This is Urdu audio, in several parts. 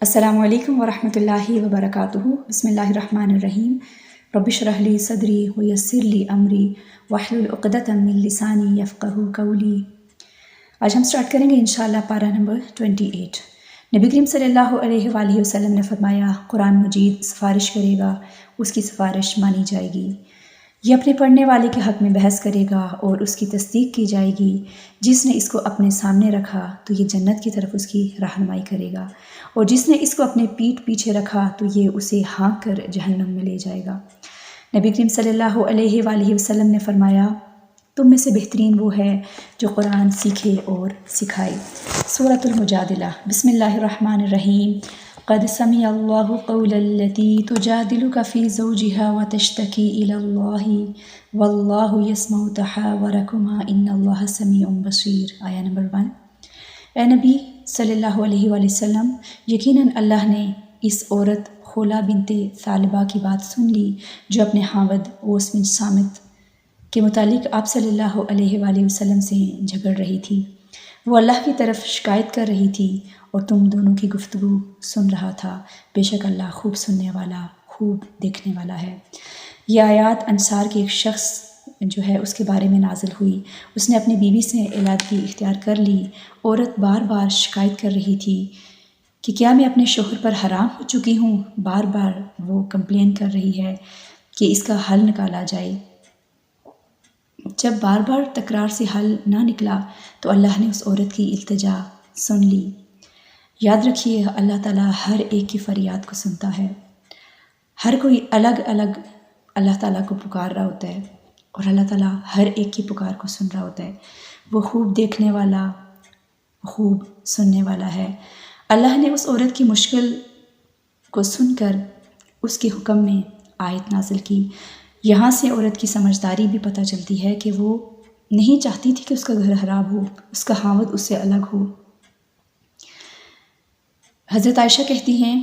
السلام علیکم ورحمۃ اللہ وبرکاتہ۔ بسم اللہ الرحمن الرحیم۔ رب اشرح لی صدری ویسر لی امری واحلل عقدۃ من لسانی یفقہوا قولی۔ آج ہم سٹارٹ کریں گے انشاءاللہ پارہ نمبر 28۔ نبی کریم صلی اللہ علیہ وآلہ وسلم نے فرمایا، قرآن مجید سفارش کرے گا، اس کی سفارش مانی جائے گی۔ یہ اپنے پڑھنے والے کے حق میں بحث کرے گا اور اس کی تصدیق کی جائے گی۔ جس نے اس کو اپنے سامنے رکھا تو یہ جنت کی طرف اس کی رہنمائی کرے گا، اور جس نے اس کو اپنے پیٹھ پیچھے رکھا تو یہ اسے ہانک کر جہنم میں لے جائے گا۔ نبی کریم صلی اللہ علیہ وآلہ وسلم نے فرمایا، تم میں سے بہترین وہ ہے جو قرآن سیکھے اور سکھائے۔ سورۃ المجادلہ۔ بسم اللہ الرحمن الرحیم۔ قد سمع اللہ قول التی تجادلک فی زوجها وتشتکی الی اللہ واللہ یسمع تحاورکما ان اللہ سمیع بصیر۔ آیہ نمبر 1۔ اے نبی صلی اللہ علیہ وآلہ وسلم، یقیناً اللہ نے اس عورت خولہ بنت ثعلبہ کی بات سن لی جو اپنے خاوند اوس بن صامت کے متعلق آپ صلی اللہ علیہ وآلہ وسلم سے جھگڑ رہی تھی۔ وہ اللہ کی طرف شکایت کر رہی تھی اور تم دونوں کی گفتگو سن رہا تھا۔ بے شک اللہ خوب سننے والا، خوب دیکھنے والا ہے۔ یہ آیات انصار کے ایک شخص جو ہے اس کے بارے میں نازل ہوئی۔ اس نے اپنی بیوی سے علیحدگی اختیار کر لی۔ عورت بار بار شکایت کر رہی تھی کہ کیا میں اپنے شوہر پر حرام ہو چکی ہوں۔ بار بار وہ کمپلین کر رہی ہے کہ اس کا حل نکالا جائے۔ جب بار بار تکرار سے حل نہ نکلا تو اللہ نے اس عورت کی التجا سن لی۔ یاد رکھیے، اللہ تعالیٰ ہر ایک کی فریاد کو سنتا ہے۔ ہر کوئی الگ الگ اللہ تعالیٰ کو پکار رہا ہوتا ہے اور اللہ تعالیٰ ہر ایک کی پکار کو سن رہا ہوتا ہے۔ وہ خوب دیکھنے والا، خوب سننے والا ہے۔ اللہ نے اس عورت کی مشکل کو سن کر اس کے حکم میں آیت نازل کی۔ یہاں سے عورت کی سمجھداری بھی پتہ چلتی ہے کہ وہ نہیں چاہتی تھی کہ اس کا گھر خراب ہو، اس کا خاوند اس سے الگ ہو۔ حضرت عائشہ کہتی ہیں،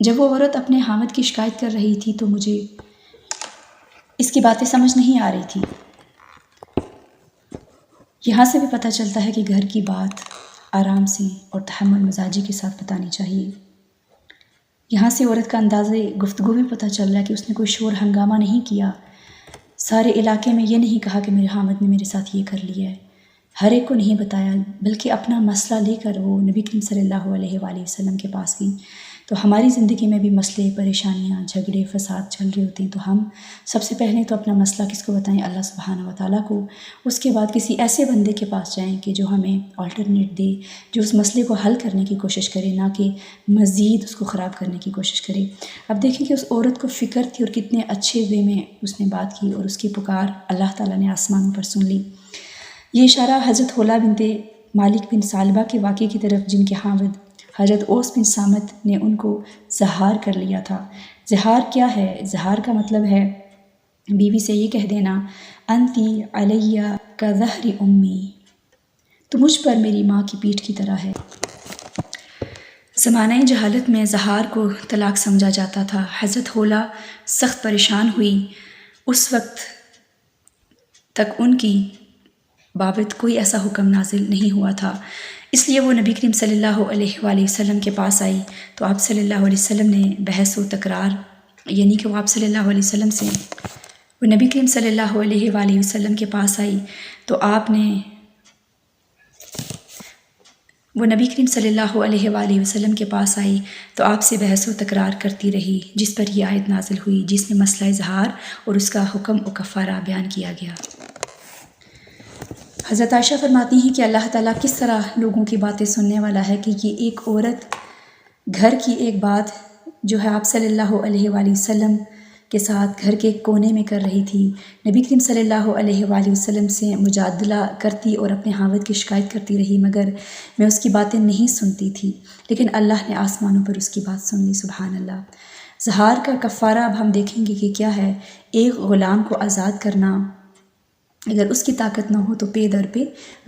جب وہ عورت اپنے خاوند کی شکایت کر رہی تھی تو مجھے اس کی باتیں سمجھ نہیں آ رہی تھی۔ یہاں سے بھی پتہ چلتا ہے کہ گھر کی بات آرام سے اور تحمل مزاجی کے ساتھ بتانی چاہیے۔ یہاں سے عورت کا انداز گفتگو بھی پتہ چل رہا ہے کہ اس نے کوئی شور ہنگامہ نہیں کیا۔ سارے علاقے میں یہ نہیں کہا کہ میرے خاوند نے میرے ساتھ یہ کر لیا ہے، ہر ایک کو نہیں بتایا، بلکہ اپنا مسئلہ لے کر وہ نبی کریم صلی اللہ علیہ وآلہ وسلم کے پاس گئی۔ تو ہماری زندگی میں بھی مسئلے، پریشانیاں، جھگڑے، فساد چل رہے ہوتے ہیں تو ہم سب سے پہلے تو اپنا مسئلہ کس کو بتائیں؟ اللہ سبحانہ و تعالیٰ کو۔ اس کے بعد کسی ایسے بندے کے پاس جائیں کہ جو ہمیں آلٹرنیٹ دے، جو اس مسئلے کو حل کرنے کی کوشش کرے، نہ کہ مزید اس کو خراب کرنے کی کوشش کرے۔ اب دیکھیں کہ اس عورت کو فکر تھی اور کتنے اچھے وے میں اس نے بات کی اور اس کی پکار اللہ تعالیٰ نے آسمانوں پر سن لی۔ یہ اشارہ حضرت خولہ بنت مالک بن ثعلبہ کے واقعے کی طرف، جن کے خاوند حضرت اوس بن صامت نے ان کو زہار کر لیا تھا۔ زہار کیا ہے؟ زہار کا مطلب ہے بیوی سے یہ کہہ دینا، انتی علیہ کا ظہر امی، تو مجھ پر میری ماں کی پیٹھ کی طرح ہے۔ زمانہ جہالت میں زہار کو طلاق سمجھا جاتا تھا۔ حضرت خولہ سخت پریشان ہوئی۔ اس وقت تک ان کی بابت کوئی ایسا حکم نازل نہیں ہوا تھا، اس لیے وہ نبی کریم صلی اللہ علیہ وآلہ وسلم کے پاس آئی تو آپ صلی اللہ علیہ وسلم نے بحث و تکرار، یعنی کہ وہ آپ صلی اللہ علیہ وسلم سے، وہ نبی کریم صلی اللہ علیہ وآلہ وسلم کے پاس آئی تو وہ نبی کریم صلی اللہ علیہ وآلہ وسلم کے پاس آئی تو آپ سے بحث و تکرار کرتی رہی، جس پر یہ آیت نازل ہوئی جس میں مسئلہ اظہار اور اس کا حکم و کفارہ بیان کیا گیا۔ حضرت عائشہ فرماتی ہیں کہ اللہ تعالیٰ کس طرح لوگوں کی باتیں سننے والا ہے کہ یہ ایک عورت گھر کی ایک بات جو ہے آپ صلی اللہ علیہ وآلہ وسلم کے ساتھ گھر کے کونے میں کر رہی تھی، نبی کریم صلی اللہ علیہ وآلہ وسلم سے مجادلہ کرتی اور اپنے خاوند کی شکایت کرتی رہی، مگر میں اس کی باتیں نہیں سنتی تھی، لیکن اللہ نے آسمانوں پر اس کی بات سن لی۔ سبحان اللہ۔ زہار کا کفارہ اب ہم دیکھیں گے کہ کیا ہے۔ ایک غلام کو آزاد کرنا، اگر اس کی طاقت نہ ہو تو پے در پہ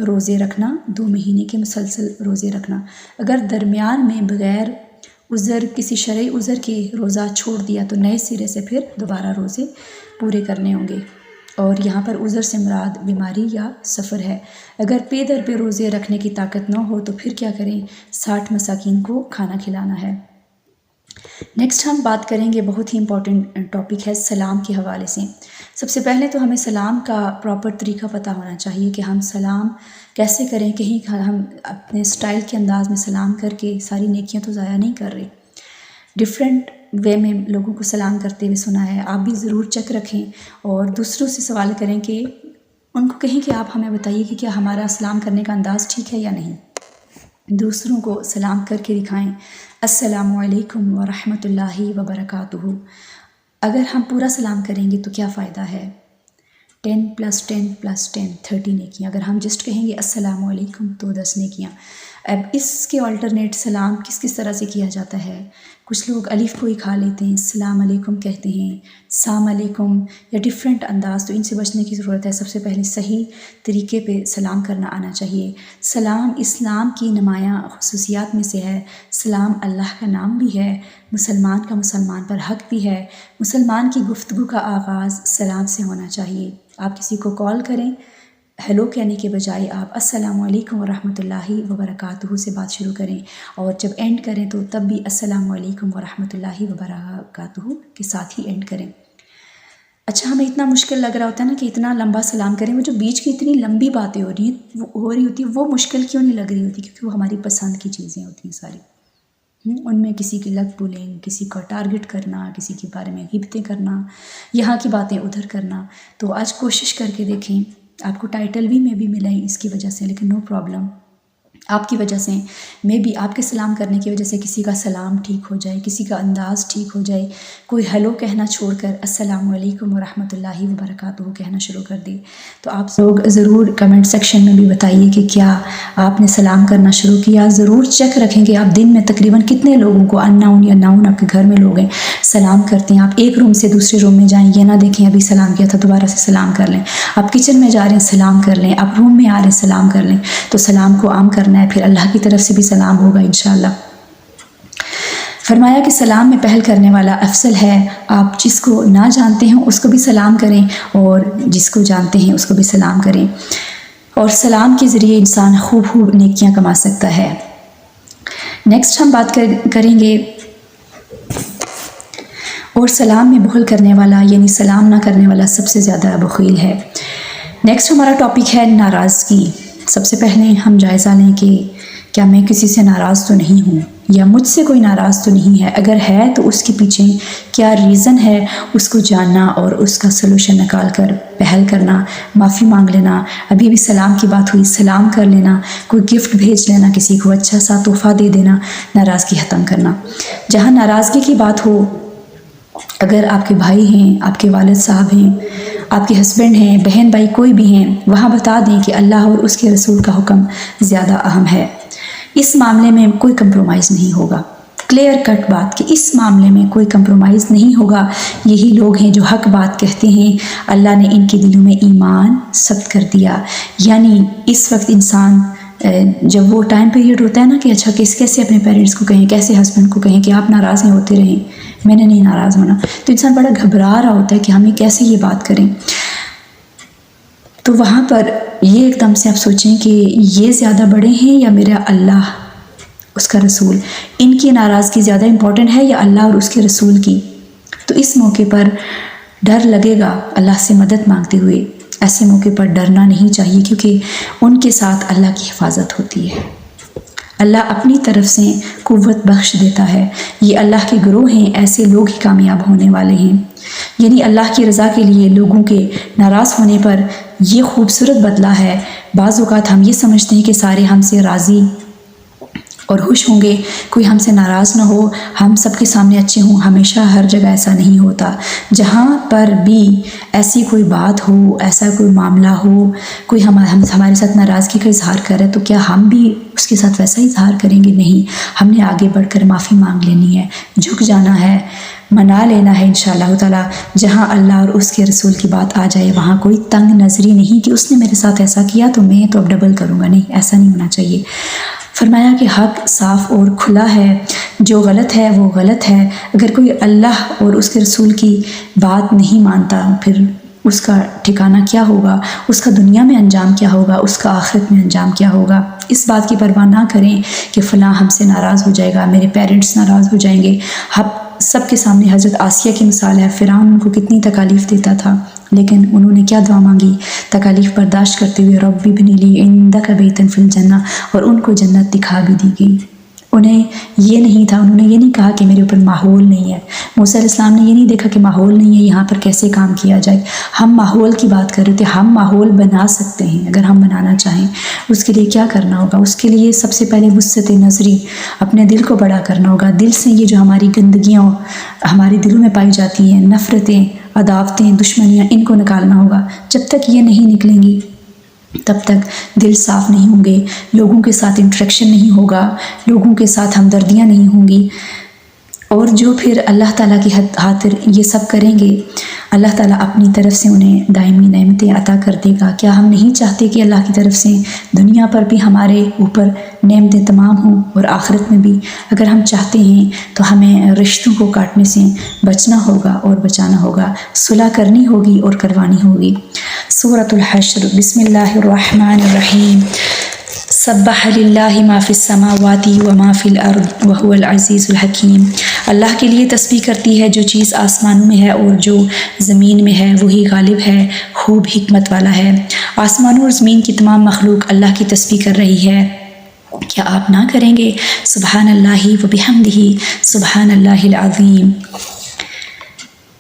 روزے رکھنا، 2 مہینے کے مسلسل روزے رکھنا۔ اگر درمیان میں بغیر عذر، کسی شرعی عذر کے روزہ چھوڑ دیا تو نئے سرے سے پھر دوبارہ روزے پورے کرنے ہوں گے۔ اور یہاں پر عذر سے مراد بیماری یا سفر ہے۔ اگر پے در پہ روزے رکھنے کی طاقت نہ ہو تو پھر کیا کریں؟ 60 مساکین کو کھانا کھلانا ہے۔ نیکسٹ ہم بات کریں گے، بہت ہی امپورٹنٹ ٹاپک ہے سلام کے حوالے سے۔ سب سے پہلے تو ہمیں سلام کا پراپر طریقہ پتہ ہونا چاہیے کہ ہم سلام کیسے کریں۔ کہیں ہم اپنے سٹائل کے انداز میں سلام کر کے ساری نیکیاں تو ضائع نہیں کر رہے۔ ڈیفرنٹ وے میں لوگوں کو سلام کرتے ہوئے سنا ہے، آپ بھی ضرور چیک رکھیں اور دوسروں سے سوال کریں کہ ان کو کہیں کہ آپ ہمیں بتائیے کہ کیا ہمارا سلام کرنے کا انداز ٹھیک ہے یا نہیں۔ دوسروں کو سلام کر کے دکھائیں، السلام علیکم ورحمۃ اللہ وبرکاتہ۔ اگر ہم پورا سلام کریں گے تو کیا فائدہ ہے؟ 10 + 10 + 10 30 نیکیاں۔ اگر ہم جسٹ کہیں گے السلام علیکم تو 10 نیکیاں۔ اب اس کے آلٹرنیٹ سلام کس طرح سے کیا جاتا ہے؟ کچھ لوگ الف کو ہی کھا لیتے ہیں، السلام علیکم کہتے ہیں، السلام علیکم یا ڈیفرنٹ انداز۔ تو ان سے بچنے کی ضرورت ہے۔ سب سے پہلے صحیح طریقے پہ سلام کرنا آنا چاہیے۔ سلام اسلام کی نمایاں خصوصیات میں سے ہے۔ سلام اللہ کا نام بھی ہے، مسلمان کا مسلمان پر حق بھی ہے۔ مسلمان کی گفتگو کا آغاز سلام سے ہونا چاہیے۔ آپ کسی کو کال کریں، ہیلو کہنے کے بجائے آپ السلام علیکم ورحمۃ اللہ وبرکاتہ سے بات شروع کریں، اور جب اینڈ کریں تو تب بھی السلام علیکم ورحمۃ اللہ وبرکاتہ کے ساتھ ہی اینڈ کریں۔ اچھا، ہمیں اتنا مشکل لگ رہا ہوتا ہے نا کہ اتنا لمبا سلام کریں، وہ جو بیچ کی اتنی لمبی باتیں ہو رہی ہوتی ہیں وہ مشکل کیوں نہیں لگ رہی ہوتی؟ کیونکہ وہ ہماری پسند کی چیزیں ہوتی ہیں ساری۔ ان میں کسی کی لگ پولنگ، کسی کو ٹارگٹ کرنا، کسی کے بارے میں غیبتیں کرنا، یہاں کی باتیں ادھر کرنا۔ تو آج کوشش کر کے دیکھیں، آپ کو ٹائٹل بھی میں بھی ملا اس کی وجہ سے، لیکن نو پرابلم، آپ کی وجہ سے میں بھی آپ کے سلام کرنے کی وجہ سے کسی کا سلام ٹھیک ہو جائے، کسی کا انداز ٹھیک ہو جائے، کوئی ہیلو کہنا چھوڑ کر السلام علیکم ورحمۃ اللہ وبرکاتہ کہنا شروع کر دے۔ تو آپ لوگ ضرور کمنٹ سیکشن میں بھی بتائیے کہ کیا آپ نے سلام کرنا شروع کیا۔ ضرور چیک رکھیں کہ آپ دن میں تقریباً کتنے لوگوں کو ان ناؤن یا ناؤن آپ کے گھر میں لوگ ہیں سلام کرتے ہیں۔ آپ ایک روم سے دوسرے روم میں جائیں، یہ نہ دیکھیں ابھی سلام کیا تھا دوبارہ سے سلام کر لیں۔ آپ کچن میں جا رہے ہیں سلام کر لیں، آپ روم میں آ رہے ہیں سلام کر لیں۔ تو سلام کو عام کرنا ہے، پھر اللہ کی طرف سے بھی سلام ہوگا انشاءاللہ۔ فرمایا کہ سلام میں پہل کرنے والا افضل ہے۔ آپ جس کو نہ جانتے ہیں اس کو بھی سلام کریں اور جس کو جانتے ہیں اس کو بھی سلام کریں، اور سلام کے ذریعے انسان خوب نیکیاں کما سکتا ہے۔ نیکسٹ ہم بات کریں گے، اور سلام میں بخل کرنے والا یعنی سلام نہ کرنے والا سب سے زیادہ بخیل ہے۔ نیکسٹ ہمارا ٹاپک ہے ناراضگی۔ سب سے پہلے ہم جائزہ لیں کہ کیا میں کسی سے ناراض تو نہیں ہوں، یا مجھ سے کوئی ناراض تو نہیں ہے۔ اگر ہے تو اس کے پیچھے کیا ریزن ہے، اس کو جاننا اور اس کا سلوشن نکال کر پہل کرنا، معافی مانگ لینا۔ ابھی بھی سلام کی بات ہوئی، سلام کر لینا، کوئی گفٹ بھیج لینا، کسی کو اچھا سا تحفہ دے دینا، ناراضگی ختم کرنا۔ جہاں ناراضگی کی بات ہو، اگر آپ کے بھائی ہیں، آپ کے والد صاحب ہیں، آپ کے ہسبینڈ ہیں، بہن بھائی کوئی بھی ہیں، وہاں بتا دیں کہ اللہ اور اس کے رسول کا حکم زیادہ اہم ہے۔ اس معاملے میں کوئی کمپرومائز نہیں ہوگا۔ کلیئر کٹ بات کہ اس معاملے میں کوئی کمپرومائز نہیں ہوگا۔ یہی لوگ ہیں جو حق بات کہتے ہیں، اللہ نے ان کے دلوں میں ایمان ثبت کر دیا۔ یعنی اس وقت انسان جب وہ ٹائم پیریڈ ہوتا ہے نا کہ اچھا کیسے اپنے پیرنٹس کو کہیں، کیسے ہسبینڈ کو کہیں کہ آپ ناراض ہیں ہوتے رہیں، میں نے نہیں ناراض ہونا، تو انسان بڑا گھبرا رہا ہوتا ہے کہ ہمیں کیسے یہ بات کریں۔ تو وہاں پر یہ ایک دم سے آپ سوچیں کہ یہ زیادہ بڑے ہیں یا میرا اللہ، اس کا رسول، ان کی ناراضگی زیادہ امپورٹنٹ ہے یا اللہ اور اس کے رسول کی؟ تو اس موقع پر ڈر لگے گا اللہ سے مدد مانگتے ہوئے۔ ایسے موقع پر ڈرنا نہیں چاہیے، کیونکہ ان کے ساتھ اللہ کی حفاظت ہوتی ہے۔ اللہ اپنی طرف سے قوت بخش دیتا ہے۔ یہ اللہ کے گروہ ہیں، ایسے لوگ ہی کامیاب ہونے والے ہیں۔ یعنی اللہ کی رضا کے لیے لوگوں کے ناراض ہونے پر یہ خوبصورت بدلہ ہے۔ بعض اوقات ہم یہ سمجھتے ہیں کہ سارے ہم سے راضی اور خوش ہوں گے، کوئی ہم سے ناراض نہ ہو، ہم سب کے سامنے اچھے ہوں۔ ہمیشہ ہر جگہ ایسا نہیں ہوتا۔ جہاں پر بھی ایسی کوئی بات ہو، ایسا کوئی معاملہ ہو، کوئی ہمارے ساتھ ناراضگی کا اظہار کرے، تو کیا ہم بھی اس کے ساتھ ویسا اظہار کریں گے؟ نہیں، ہم نے آگے بڑھ کر معافی مانگ لینی ہے، جھک جانا ہے، منا لینا ہے انشاءاللہ تعالیٰ۔ جہاں اللہ اور اس کے رسول کی بات آ جائے وہاں کوئی تنگ نظری نہیں کہ اس نے میرے ساتھ ایسا کیا تو میں تو اب ڈبل کروں گا، نہیں، ایسا نہیں ہونا چاہیے۔ فرمایا کہ حق صاف اور کھلا ہے، جو غلط ہے وہ غلط ہے۔ اگر کوئی اللہ اور اس کے رسول کی بات نہیں مانتا، پھر اس کا ٹھکانہ کیا ہوگا، اس کا دنیا میں انجام کیا ہوگا، اس کا آخرت میں انجام کیا ہوگا۔ اس بات کی پرواہ نہ کریں کہ فلاں ہم سے ناراض ہو جائے گا، میرے پیرنٹس ناراض ہو جائیں گے۔ ہم سب کے سامنے حضرت آسیہ کی مثال ہے، فرعون ان کو کتنی تکالیف دیتا تھا، لیکن انہوں نے کیا دعا مانگی؟ تکالیف برداشت کرتے ہوئے رب ابن لی عندک بیتا فی الجنہ، اور ان کو جنت دکھا بھی دی گئی۔ انہیں یہ نہیں تھا، انہوں نے یہ نہیں کہا کہ میرے اوپر ماحول نہیں ہے۔ موسیٰ علیہ السلام نے یہ نہیں دیکھا کہ ماحول نہیں ہے، یہاں پر کیسے کام کیا جائے۔ ہم ماحول کی بات کر رہے تھے، ہم ماحول بنا سکتے ہیں اگر ہم بنانا چاہیں۔ اس کے لیے کیا کرنا ہوگا؟ اس کے لیے سب سے پہلے وسعت نظری، اپنے دل کو بڑا کرنا ہوگا۔ دل سے یہ جو ہماری گندگیاں ہمارے دلوں میں پائی جاتی ہیں، نفرتیں، عداوتیں، دشمنیاں، ان کو نکالنا ہوگا۔ جب تک یہ نہیں نکلیں گی تب تک دل صاف نہیں ہوں گے، لوگوں کے ساتھ انٹریکشن نہیں ہوگا، لوگوں کے ساتھ ہمدردیاں نہیں ہوں گی۔ اور جو پھر اللہ تعالیٰ کی خاطر یہ سب کریں گے، اللہ تعالیٰ اپنی طرف سے انہیں دائمی نعمتیں عطا کر دے گا۔ کیا ہم نہیں چاہتے کہ اللہ کی طرف سے دنیا پر بھی ہمارے اوپر نعمتیں تمام ہوں اور آخرت میں بھی؟ اگر ہم چاہتے ہیں تو ہمیں رشتوں کو کاٹنے سے بچنا ہوگا اور بچانا ہوگا، صلح کرنی ہوگی اور کروانی ہوگی۔ سورۃ الحشر، بسم اللہ الرحمن الرحیم۔ سبح للہ ما فی السماوات وما فی الارض وہو العزیز الحکیم۔ اللہ کے لیے تسبیح کرتی ہے جو چیز آسمانوں میں ہے اور جو زمین میں ہے، وہی غالب ہے، خوب حکمت والا ہے۔ آسمانوں اور زمین کی تمام مخلوق اللہ کی تسبیح کر رہی ہے، کیا آپ نہ کریں گے؟ سبحان اللہ وبحمدہ، سبحان اللہ العظیم۔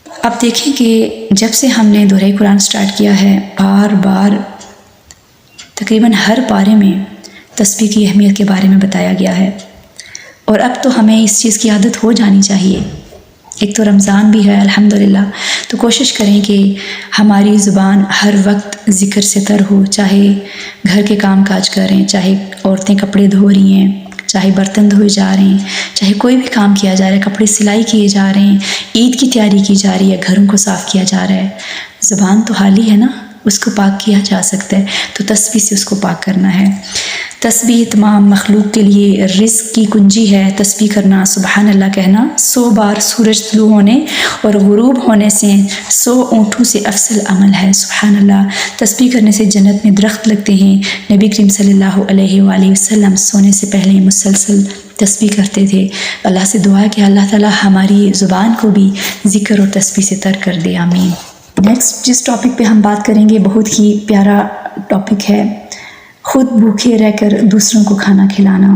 اب دیکھیں کہ جب سے ہم نے دورہ قرآن سٹارٹ کیا ہے، بار بار تقریباً ہر پارے میں تسبیح کی اہمیت کے بارے میں بتایا گیا ہے، اور اب تو ہمیں اس چیز کی عادت ہو جانی چاہیے۔ ایک تو رمضان بھی ہے الحمدللہ، تو کوشش کریں کہ ہماری زبان ہر وقت ذکر سے تر ہو، چاہے گھر کے کام کاج کریں، چاہے عورتیں کپڑے دھو رہی ہیں، چاہے برتن دھوئے جا رہے ہیں، چاہے کوئی بھی کام کیا جا رہا ہے، کپڑے سلائی کیے جا رہے ہیں، عید کی تیاری کی جا رہی ہے، گھروں کو صاف کیا جا رہا ہے، زبان تو حالی ہے نا، اس کو پاک کیا جا سکتا ہے، تو تسبیح سے اس کو پاک کرنا ہے۔ تسبیح تمام مخلوق کے لیے رزق کی کنجی ہے۔ تسبیح کرنا، سبحان اللہ کہنا 100 بار سورج طلوع ہونے اور غروب ہونے سے 100 اونٹوں سے افضل عمل ہے۔ سبحان اللہ۔ تسبیح کرنے سے جنت میں درخت لگتے ہیں۔ نبی کریم صلی اللہ علیہ وآلہ وسلم سونے سے پہلے مسلسل تسبیح کرتے تھے۔ اللہ سے دعا ہے کہ اللہ تعالی ہماری زبان کو بھی ذکر اور تسبیح سے تر کر دے، آمین۔ نیکسٹ جس ٹاپک پہ ہم بات کریں گے، بہت ہی پیارا ٹاپک ہے، خود بھوکے رہ کر دوسروں کو کھانا کھلانا۔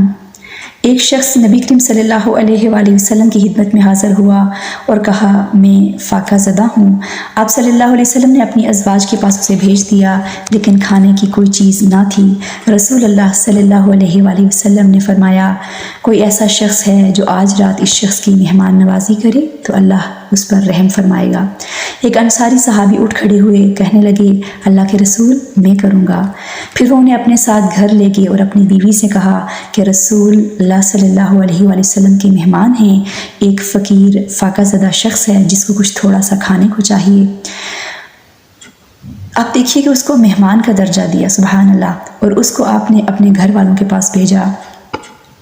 ایک شخص نبی کریم صلی اللہ علیہ وآلہ وسلم کی خدمت میں حاضر ہوا اور کہا، میں فاقہ زدہ ہوں۔ آپ صلی اللہ علیہ وسلم نے اپنی ازواج کے پاس اسے بھیج دیا، لیکن کھانے کی کوئی چیز نہ تھی۔ رسول اللہ صلی اللہ علیہ وآلہ وسلم نے فرمایا، کوئی ایسا شخص ہے جو آج رات اس شخص کی مہمان نوازی کرے تو اللہ اس پر رحم فرمائے گا۔ ایک انصاری صحابی اٹھ کھڑے ہوئے، کہنے لگے، اللہ کے رسول، میں کروں گا۔ پھر وہ انہیں اپنے ساتھ گھر لے گئے اور اپنی بیوی سے کہا کہ رسول اللہ صلی اللہ علیہ وآلہ وسلم کے مہمان ہیں، ایک فقیر فاقہ زدہ شخص ہے جس کو کچھ تھوڑا سا کھانے کو چاہیے۔ آپ دیکھیے کہ اس کو مہمان کا درجہ دیا، سبحان اللہ، اور اس کو آپ نے اپنے گھر والوں کے پاس بھیجا۔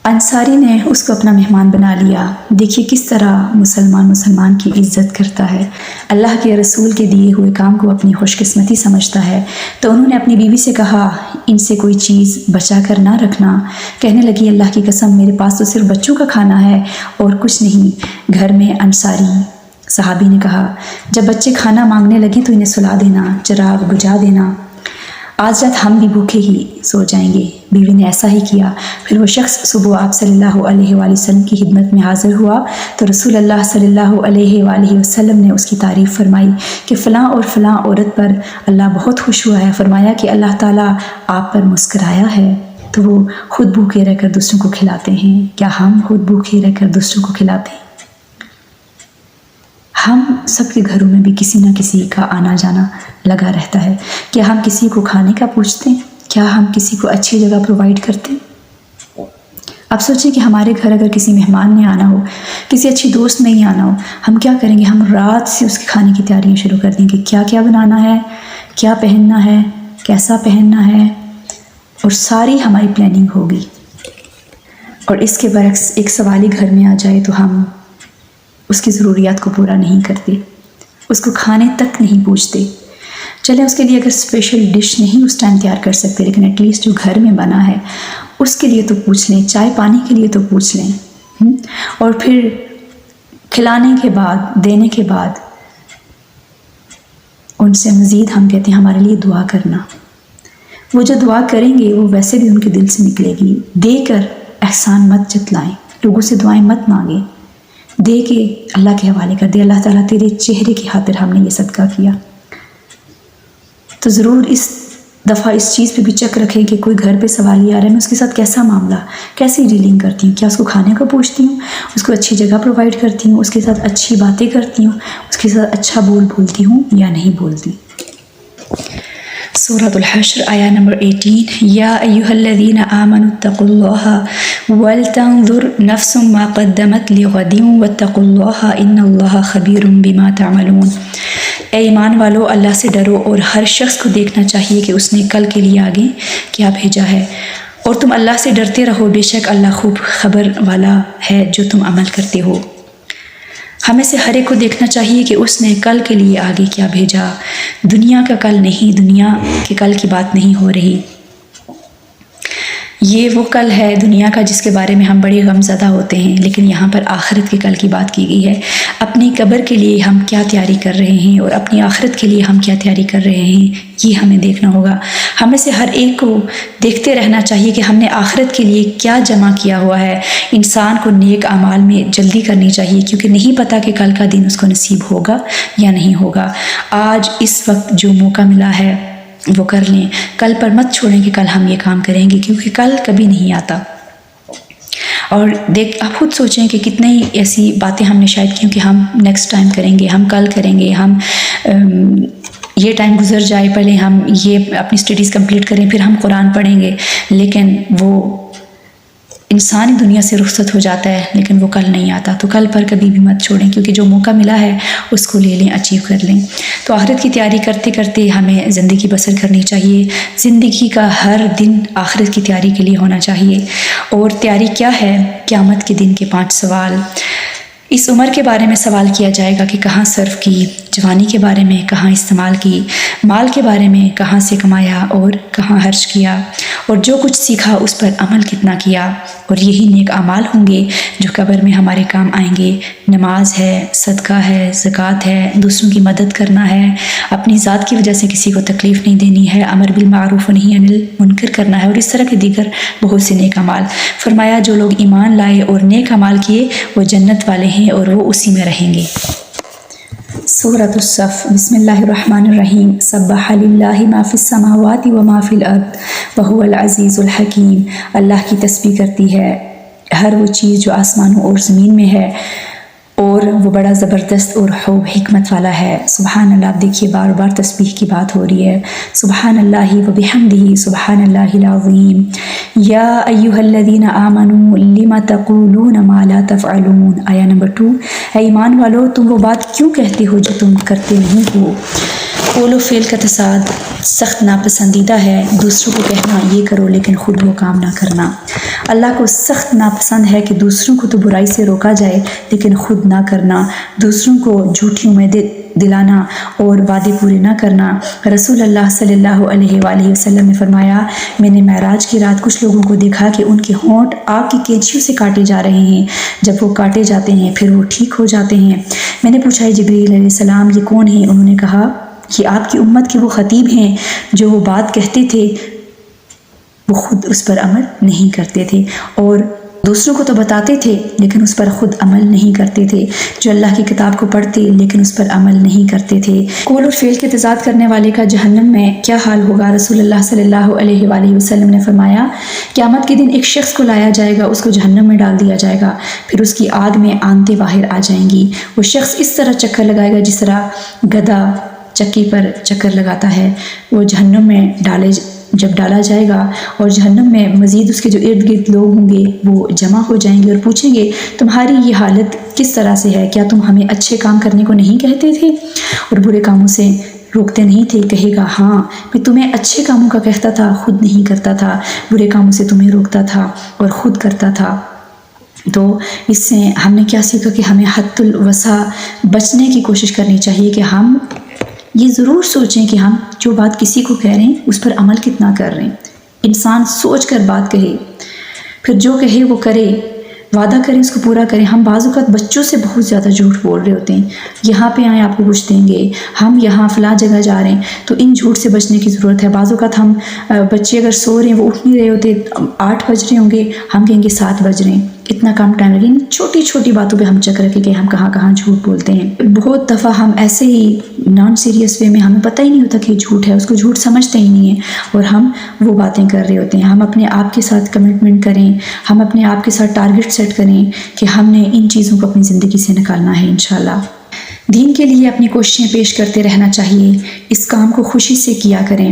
انصاری نے اس کو اپنا مہمان بنا لیا۔ دیکھیے کس طرح مسلمان کی عزت کرتا ہے، اللہ کے رسول کے دیے ہوئے کام کو اپنی خوش قسمتی سمجھتا ہے۔ تو انہوں نے اپنی بیوی سے کہا، ان سے کوئی چیز بچا کر نہ رکھنا۔ کہنے لگی، اللہ کی قسم، میرے پاس تو صرف بچوں کا کھانا ہے اور کچھ نہیں۔ گھر میں انصاری صحابی نے کہا، جب بچے کھانا مانگنے لگیں تو انہیں سلا دینا، چراغ بجھا دینا، آج رات ہم بھی بھوکے ہی سو جائیں گے۔ بیوی نے ایسا ہی کیا۔ پھر وہ شخص صبح آپ صلی اللہ علیہ وآلہ وسلم کی خدمت میں حاضر ہوا تو رسول اللہ صلی اللہ علیہ وآلہ وسلم نے اس کی تعریف فرمائی کہ فلاں اور فلاں عورت پر اللہ بہت خوش ہوا ہے، فرمایا کہ اللہ تعالیٰ آپ پر مسکرایا ہے۔ تو وہ خود بھوکے رہ کر دوسروں کو کھلاتے ہیں۔ کیا ہم خود بھوکے رہ کر دوسروں کو کھلاتے ہیں؟ ہم سب کے گھروں میں بھی کسی نہ کسی کا آنا جانا لگا رہتا ہے۔ کیا ہم کسی کو کھانے کا پوچھتے ہیں؟ کیا ہم کسی کو اچھی جگہ پرووائڈ کرتے ہیں؟ اب سوچیں کہ ہمارے گھر اگر کسی مہمان نے آنا ہو، کسی اچھی دوست نے ہی آنا ہو، ہم کیا کریں گے؟ ہم رات سے اس کے کھانے کی تیاریاں شروع کر دیں گے، کیا کیا بنانا ہے، کیا پہننا ہے، کیسا پہننا ہے، اور ساری ہماری پلاننگ ہوگی۔ اور اس کے برعکس ایک سوالی گھر میں آ جائے تو ہم اس کی ضروریات کو پورا نہیں کرتے، اس کو کھانے تک نہیں پوچھتے۔ چلیں اس کے لیے اگر اسپیشل ڈش نہیں اس ٹائم تیار کر سکتے، لیکن ایٹ لیسٹ جو گھر میں بنا ہے اس کے لیے تو پوچھ لیں، چائے پانی کے لیے تو پوچھ لیں۔ اور پھر کھلانے کے بعد، دینے کے بعد ان سے مزید ہم کہتے ہیں ہمارے لیے دعا کرنا۔ وہ جو دعا کریں گے وہ ویسے بھی ان کے دل سے نکلے گی۔ دے کر احسان مت جتلائیں، لوگوں سے دعائیں مت مانگیں، دے کے اللہ کے حوالے کر دے، اللہ تعالیٰ تیرے چہرے کی خاطر ہم نے یہ صدقہ کیا۔ تو ضرور اس دفعہ اس چیز پہ بھی چیک رکھیں کہ کوئی گھر پہ سوالی آ رہا ہے، میں اس کے ساتھ کیسا معاملہ، کیسی ڈیلنگ کرتی ہوں، کیا اس کو کھانے کو پوچھتی ہوں، اس کو اچھی جگہ پرووائڈ کرتی ہوں، اس کے ساتھ اچھی باتیں کرتی ہوں، اس کے ساتھ اچھا بولتی ہوں یا نہیں بولتی۔ سورۃ الحشر آیہ نمبر 18، یا ایھا الذین آمنوا اتقوا اللہ ولتنظر نفس ما قدمت لغد واتقوا اللہ ان اللہ خبیر بما تعملون۔ اے ایمان والو، اللہ سے ڈرو اور ہر شخص کو دیکھنا چاہیے کہ اس نے کل کے لیے آگے کیا بھیجا ہے، اور تم اللہ سے ڈرتے رہو، بے شک اللہ خوب خبر والا ہے جو تم عمل کرتے ہو۔ ہمیں سے ہر ایک کو دیکھنا چاہیے کہ اس نے کل کے لیے آگے کیا بھیجا۔ دنیا کا کل نہیں، دنیا کے کل کی بات نہیں ہو رہی۔ یہ وہ کل ہے دنیا کا جس کے بارے میں ہم بڑے غم زدہ ہوتے ہیں، لیکن یہاں پر آخرت کے کل کی بات کی گئی ہے۔ اپنی قبر کے لیے ہم کیا تیاری کر رہے ہیں اور اپنی آخرت کے لیے ہم کیا تیاری کر رہے ہیں، یہ ہمیں دیکھنا ہوگا۔ ہمیں سے ہر ایک کو دیکھتے رہنا چاہیے کہ ہم نے آخرت کے لیے کیا جمع کیا ہوا ہے۔ انسان کو نیک اعمال میں جلدی کرنی چاہیے، کیونکہ نہیں پتہ کہ کل کا دن اس کو نصیب ہوگا یا نہیں ہوگا۔ آج اس وقت جو موقع ملا ہے وہ کر لیں، کل پر مت چھوڑیں کہ کل ہم یہ کام کریں گے، کیونکہ کل کبھی نہیں آتا۔ اور آپ خود سوچیں کہ کتنی ایسی باتیں ہم نے شاید کیوں کہ ہم نیکسٹ ٹائم کریں گے، ہم کل کریں گے، ہم یہ ٹائم گزر جائے، پہلے ہم یہ اپنی اسٹڈیز کمپلیٹ کریں، پھر ہم قرآن پڑھیں گے، لیکن وہ انسانی دنیا سے رخصت ہو جاتا ہے، لیکن وہ کل نہیں آتا۔ تو کل پر کبھی بھی مت چھوڑیں، کیونکہ جو موقع ملا ہے اس کو لے لیں، اچیو کر لیں۔ تو آخرت کی تیاری کرتے کرتے ہمیں زندگی بسر کرنی چاہیے۔ زندگی کا ہر دن آخرت کی تیاری کے لیے ہونا چاہیے۔ اور تیاری کیا ہے؟ قیامت کے دن کے 5 سوال۔ اس عمر کے بارے میں سوال کیا جائے گا کہ کہاں صرف کی، جوانی کے بارے میں کہاں استعمال کی، مال کے بارے میں کہاں سے کمایا اور کہاں خرچ کیا، اور جو کچھ سیکھا اس پر عمل کتنا کیا۔ اور یہی نیک اعمال ہوں گے جو قبر میں ہمارے کام آئیں گے۔ نماز ہے، صدقہ ہے، زکوٰۃ ہے، دوسروں کی مدد کرنا ہے، اپنی ذات کی وجہ سے کسی کو تکلیف نہیں دینی ہے، امر بالمعروف و نہی عن المنکر کرنا ہے، اور اس طرح کے دیگر بہت سے نیک اعمال۔ فرمایا جو لوگ ایمان لائے اور نیک اعمال کیے وہ جنت والے ہیں اور وہ اسی میں رہیں گے۔ سورۃ الصف، بسم اللہ الرحمن الرحیم۔ سبح للہ ما فی السماوات و ما فی الارض وہو العزیز الحکیم۔ اللہ کی تسبیح کرتی ہے ہر وہ چیز جو آسمانوں اور زمین میں ہے، اور وہ بڑا زبردست اور خوب حکمت والا ہے۔ سبحان اللہ، آپ دیکھیے بار بار تسبیح کی بات ہو رہی ہے۔ سبحان اللہ و بحمدہ سبحان اللہ العظیم۔ یا ایھا الذین آمنوا لم تقولون ما لا تفعلون، آیہ نمبر 2۔ اے ایمان والو، تم وہ بات کیوں کہتے ہو جو تم کرتے نہیں ہو۔ قول و فعل کا تصاد سخت ناپسندیدہ ہے۔ دوسروں کو کہنا یہ کرو لیکن خود وہ کام نہ کرنا۔ اللہ کو سخت ناپسند ہے کہ دوسروں کو تو برائی سے روکا جائے لیکن خود نہ کرنا، دوسروں کو جھوٹی امیدیں دلانا اور وعدے پورے نہ کرنا۔ رسول اللہ صلی اللہ علیہ وآلہ وسلم نے فرمایا، میں نے معراج کی رات کچھ لوگوں کو دیکھا کہ ان کے ہونٹ آگ کی کینچیوں سے کاٹے جا رہے ہیں۔ جب وہ کاٹے جاتے ہیں پھر وہ ٹھیک ہو جاتے ہیں۔ میں نے پوچھا جبریل علیہ السلام یہ کون ہیں؟ انہوں نے کہا یہ آپ کی امت کے وہ خطیب ہیں جو وہ بات کہتے تھے وہ خود اس پر عمل نہیں کرتے تھے، اور دوسروں کو تو بتاتے تھے لیکن اس پر خود عمل نہیں کرتے تھے، جو اللہ کی کتاب کو پڑھتے لیکن اس پر عمل نہیں کرتے تھے۔ قول اور فعل کے تضاد کرنے والے کا جہنم میں کیا حال ہوگا؟ رسول اللہ صلی اللہ علیہ وآلہ وسلم نے فرمایا، قیامت کے دن ایک شخص کو لایا جائے گا، اس کو جہنم میں ڈال دیا جائے گا، پھر اس کی آگ میں آنتیں باہر آ جائیں گی۔ وہ شخص اس طرح چکر لگائے گا جس طرح گدھا چکی پر چکر لگاتا ہے۔ وہ جہنم میں جب ڈالا جائے گا اور جہنم میں مزید اس کے جو ارد گرد لوگ ہوں گے وہ جمع ہو جائیں گے اور پوچھیں گے تمہاری یہ حالت کس طرح سے ہے؟ کیا تم ہمیں اچھے کام کرنے کو نہیں کہتے تھے اور برے کاموں سے روکتے نہیں تھے؟ کہے گا ہاں، میں تمہیں اچھے کاموں کا کہتا تھا، خود نہیں کرتا تھا، برے کاموں سے تمہیں روکتا تھا اور خود کرتا تھا۔ تو اس سے ہم نے کیا سیکھا کہ ہمیں حد الوسع بچنے کی کوشش کرنی چاہیے کہ ہم یہ ضرور سوچیں کہ ہم جو بات کسی کو کہہ رہے ہیں اس پر عمل کتنا کر رہے ہیں۔ انسان سوچ کر بات کہے، پھر جو کہے وہ کرے، وعدہ کریں اس کو پورا کریں۔ ہم بعض اوقات بچوں سے بہت زیادہ جھوٹ بول رہے ہوتے ہیں، یہاں پہ آئیں آپ کو کچھ دیں گے، ہم یہاں فلاں جگہ جا رہے ہیں، تو ان جھوٹ سے بچنے کی ضرورت ہے۔ بعض اوقات ہم بچے اگر سو رہے ہیں، وہ اٹھ نہیں رہے ہوتے، 8 بج رہے ہوں گے، ہم کہیں گے 7 بج رہے ہیں، اتنا کم ٹائم لگے۔ چھوٹی چھوٹی باتوں پہ ہم چکر کے ہم کہاں کہاں جھوٹ بولتے ہیں۔ بہت دفعہ ہم ایسے ہی نان سیریس وے میں، ہمیں پتہ ہی نہیں ہوتا کہ جھوٹ ہے، اس کو جھوٹ سمجھتے ہی نہیں ہے، اور ہم وہ باتیں کر رہے ہوتے ہیں۔ ہم اپنے آپ کے ساتھ کمٹمنٹ کریں، ہم اپنے آپ کے ساتھ ٹارگٹ سیٹ کریں کہ ہم نے ان چیزوں کو اپنی زندگی سے نکالنا ہے انشاءاللہ۔ دین کے لیے اپنی کوششیں پیش کرتے رہنا چاہیے، اس کام کو خوشی سے کیا کریں۔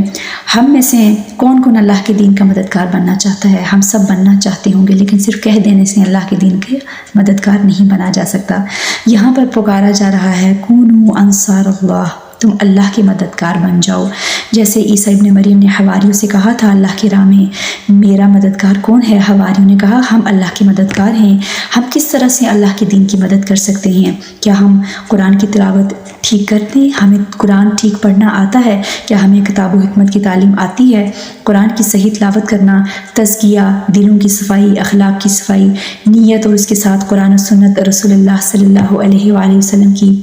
ہم میں سے کون کون اللہ کے دین کا مددگار بننا چاہتا ہے؟ ہم سب بننا چاہتے ہوں گے، لیکن صرف کہہ دینے سے اللہ کے دین کے مددگار نہیں بنا جا سکتا۔ یہاں پر پکارا جا رہا ہے کونوا انصار اللہ، تم اللہ کے مددگار بن جاؤ۔ جیسے عیسیٰ ابن مریم نے حواریوں سے کہا تھا اللہ کی راہ میں میرا مددگار کون ہے؟ حواریوں نے کہا ہم اللہ کے مددگار ہیں۔ ہم کس طرح سے اللہ کے دین کی مدد کر سکتے ہیں؟ کیا ہم قرآن کی تلاوت ٹھیک کرتے ہیں؟ ہمیں قرآن ٹھیک پڑھنا آتا ہے؟ کیا ہمیں کتاب و حکمت کی تعلیم آتی ہے؟ قرآن کی صحیح تلاوت کرنا، تزکیہ، دلوں کی صفائی، اخلاق کی صفائی، نیت، اور اس کے ساتھ قرآن و سنت رسول اللہ صلی اللہ علیہ وآلہ وسلم کی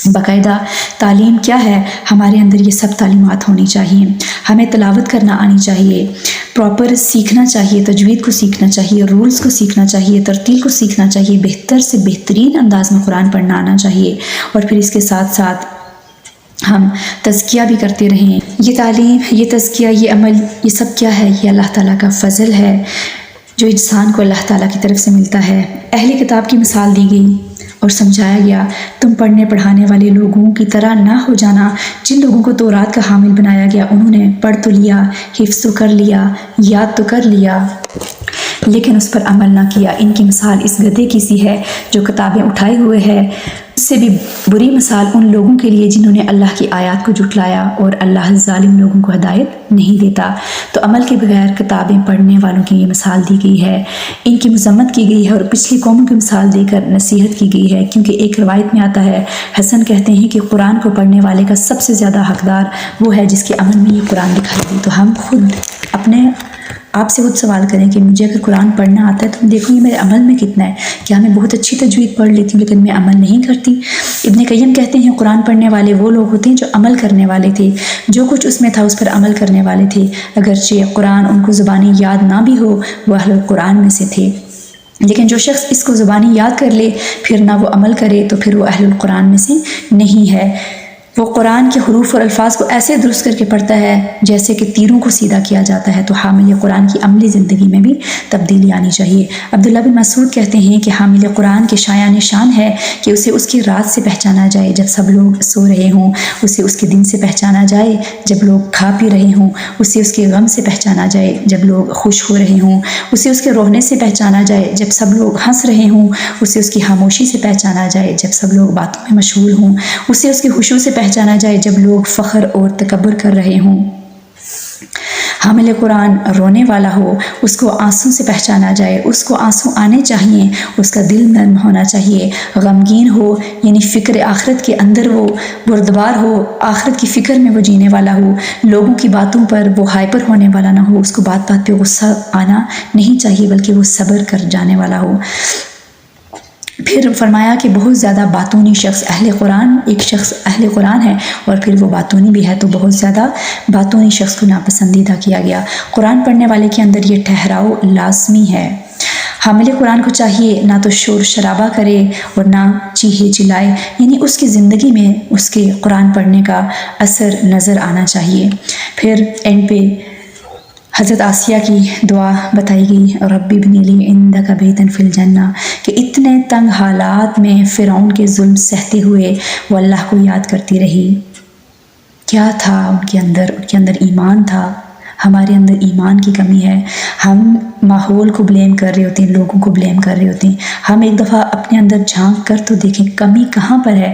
باقاعدہ تعلیم کیا ہے؟ ہمارے اندر یہ سب تعلیمات ہونی چاہیے۔ ہمیں تلاوت کرنا آنی چاہیے، پراپر سیکھنا چاہیے، تجوید کو سیکھنا چاہیے، رولز کو سیکھنا چاہیے، ترتیل کو سیکھنا چاہیے، بہتر سے بہترین انداز میں قرآن پڑھنا آنا چاہیے، اور پھر اس کے ساتھ ساتھ ہم تزکیہ بھی کرتے رہیں۔ یہ تعلیم، یہ تزکیہ، یہ عمل، یہ سب کیا ہے؟ یہ اللہ تعالیٰ کا فضل ہے جو انسان کو اللہ تعالیٰ کی طرف سے ملتا ہے۔ اہل کتاب کی مثال دی گئی اور سمجھایا گیا تم پڑھنے پڑھانے والے لوگوں کی طرح نہ ہو جانا جن لوگوں کو تورات کا حامل بنایا گیا۔ انہوں نے پڑھ تو لیا، حفظ تو کر لیا، یاد تو کر لیا، لیکن اس پر عمل نہ کیا۔ ان کی مثال اس گدھے کی سی ہے جو کتابیں اٹھائے ہوئے ہے۔ اس سے بھی بری مثال ان لوگوں کے لیے جنہوں نے اللہ کی آیات کو جھٹلایا، اور اللہ ظالم لوگوں کو ہدایت نہیں دیتا۔ تو عمل کے بغیر کتابیں پڑھنے والوں کی یہ مثال دی گئی ہے، ان کی مذمت کی گئی ہے، اور پچھلی قوموں کی مثال دے کر نصیحت کی گئی ہے۔ کیونکہ ایک روایت میں آتا ہے، حسن کہتے ہیں کہ قرآن کو پڑھنے والے کا سب سے زیادہ حقدار وہ ہے جس کے عمل میں یہ قرآن دکھائی دی۔ تو ہم خود اپنے آپ سے خود سوال کریں کہ مجھے اگر قرآن پڑھنا آتا ہے تو دیکھوں یہ میرے عمل میں کتنا ہے۔ کیا میں بہت اچھی تجوید پڑھ لیتی ہوں لیکن میں عمل نہیں کرتی؟ ابن قیم کہتے ہیں قرآن پڑھنے والے وہ لوگ ہوتے ہیں جو عمل کرنے والے تھے، جو کچھ اس میں تھا اس پر عمل کرنے والے تھے، اگرچہ قرآن ان کو زبانی یاد نہ بھی ہو، وہ اہل قرآن میں سے تھے۔ لیکن جو شخص اس کو زبانی یاد کر لے پھر نہ وہ عمل کرے تو پھر وہ اہل القرآن میں سے نہیں ہے۔ وہ قرآن کے حروف اور الفاظ کو ایسے درست کر کے پڑھتا ہے جیسے کہ تیروں کو سیدھا کیا جاتا ہے۔ تو حامل قرآن کی عملی زندگی میں بھی تبدیلی آنی چاہیے۔ عبداللہ بن مسعود کہتے ہیں کہ حامل قرآن کے شایان شان ہے کہ اسے اس کی رات سے پہچانا جائے جب سب لوگ سو رہے ہوں، اسے اس کے دن سے پہچانا جائے جب لوگ کھا پی رہے ہوں، اسے اس کے غم سے پہچانا جائے جب لوگ خوش ہو رہے ہوں، اسے اس کے رونے سے پہچانا جائے جب سب لوگ ہنس رہے ہوں، اسے اس کی خاموشی سے پہچانا جائے جب سب لوگ باتوں میں مشغول ہوں، اسے اس کی خشوع سے پہچانا جائے جب لوگ فخر اور تکبر کر رہے ہوں۔ حامل قرآن رونے والا ہو، اس کو آنسوں سے پہچانا جائے، اس کو آنسوں آنے چاہیے، اس کا دل نرم ہونا چاہیے، غمگین ہو یعنی فکر آخرت کے اندر وہ بردبار ہو، آخرت کی فکر میں وہ جینے والا ہو، لوگوں کی باتوں پر وہ ہائپر ہونے والا نہ ہو، اس کو بات بات پہ غصہ آنا نہیں چاہیے بلکہ وہ صبر کر جانے والا ہو۔ پھر فرمایا کہ بہت زیادہ باتونی شخص اہل قرآن، ایک شخص اہل قرآن ہے اور پھر وہ باتونی بھی ہے، تو بہت زیادہ باتونی شخص کو ناپسندیدہ کیا گیا۔ قرآن پڑھنے والے کے اندر یہ ٹھہراؤ لازمی ہے۔ حامل قرآن کو چاہیے نہ تو شور شرابہ کرے اور نہ چیخے چلائے، یعنی اس کی زندگی میں اس کے قرآن پڑھنے کا اثر نظر آنا چاہیے۔ پھر اینڈ پہ حضرت آسیہ کی دعا بتائی گئی، رب ابنی لی عندک بیتا فی الجنہ، کہ اتنے تنگ حالات میں فرعون کے ظلم سہتے ہوئے وہ اللہ کو یاد کرتی رہی۔ کیا تھا ان کے اندر ایمان تھا۔ ہمارے اندر ایمان کی کمی ہے، ہم ماحول کو بلیم کر رہے ہوتے ہیں، لوگوں کو بلیم کر رہے ہوتے ہیں۔ ہم ایک دفعہ اپنے اندر جھانک کر تو دیکھیں کمی کہاں پر ہے۔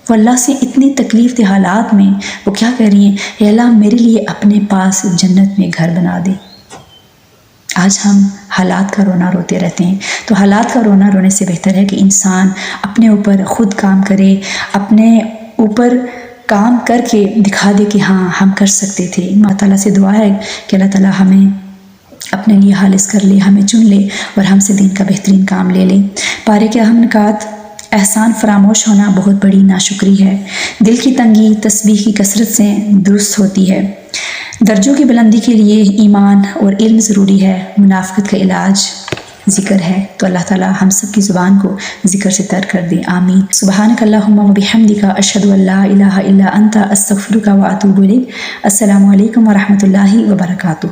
وہ اللہ سے اتنی تکلیف دہ حالات میں وہ کیا کہہ رہی ہیں، اے اللہ میرے لیے اپنے پاس جنت میں گھر بنا دے۔ آج ہم حالات کا رونا روتے رہتے ہیں، تو حالات کا رونا رونے سے بہتر ہے کہ انسان اپنے اوپر خود کام کرے، اپنے اوپر کام کر کے دکھا دے کہ ہاں ہم کر سکتے تھے۔ اللہ تعالیٰ سے دعا ہے کہ اللہ تعالیٰ ہمیں اپنے لیے خالص کر لے، ہمیں چن لے اور ہم سے دین کا بہترین کام لے لے۔ پارے کے اہم نکات: احسان فراموش ہونا بہت بڑی ناشکری ہے۔ دل کی تنگی تسبیح کی کثرت سے درست ہوتی ہے۔ درجوں کی بلندی کے لیے ایمان اور علم ضروری ہے۔ منافقت کا علاج ذکر ہے، تو اللہ تعالیٰ ہم سب کی زبان کو ذکر سے تر کر دے، آمین۔ سبحانک اللہم و بحمدک، اشہد ان لا الہ الا انت، استغفرک و اتوب الیک۔ السلام علیکم ورحمۃ اللہ وبرکاتہ۔